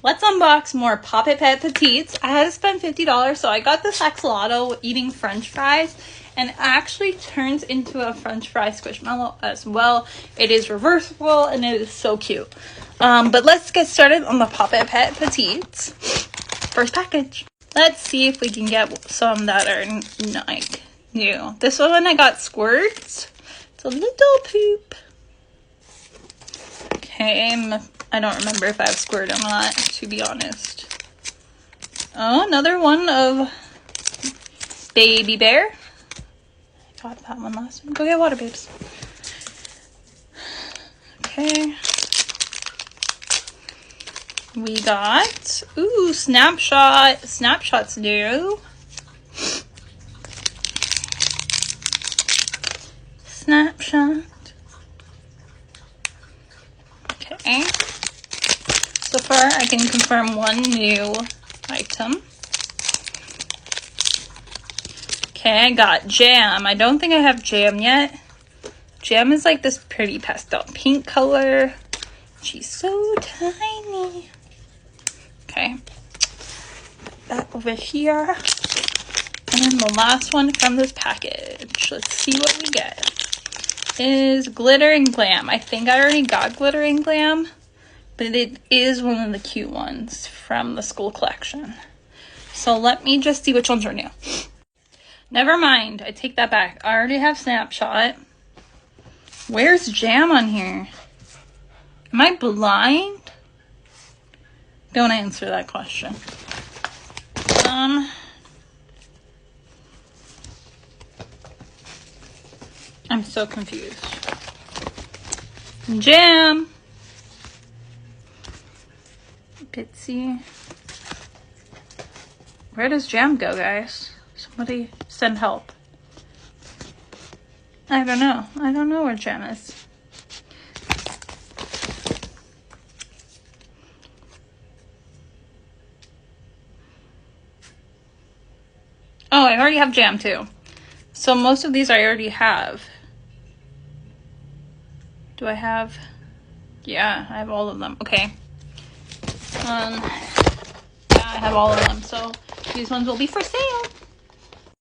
let's unbox more Poppet Pet Petites. I had to spend $50, so I got this axolotl eating french fries, and it actually turns into a french fry squishmallow as well. It is reversible, and it is so cute. But let's get started on the Poppet Pet Petites. First package. Let's see if we can get some that are like new. This one I got squirts. It's a little poop. Okay, I don't remember if I have squirt or not, to be honest. Oh, another one of Baby Bear. I got that one last time. Go get water, babes. Okay. We got, ooh, Snapshot. Snapshot's new. Snapshot. Okay. So far, I can confirm one new item. Okay, I got Jam. I don't think I have Jam yet. Jam is like this pretty pastel pink color. She's so tiny. Okay. Put that over here. And the last one from this package. Let's see what we get. Is Glittering Glam. I think I already got Glittering Glam, but it is one of the cute ones from the school collection. So let me just see which ones are new. Never mind. I take that back. I already have Snapshot. Where's Jam on here? Am I blind? Don't answer that question. I'm so confused. Jam. Bitsy. Where does Jam go, guys? Somebody send help. I don't know. I don't know where Jam is. Oh, I already have Jam too. So most of these I already have. Do I have? Yeah, I have all of them. Okay. Yeah, I have all of them. So these ones will be for sale.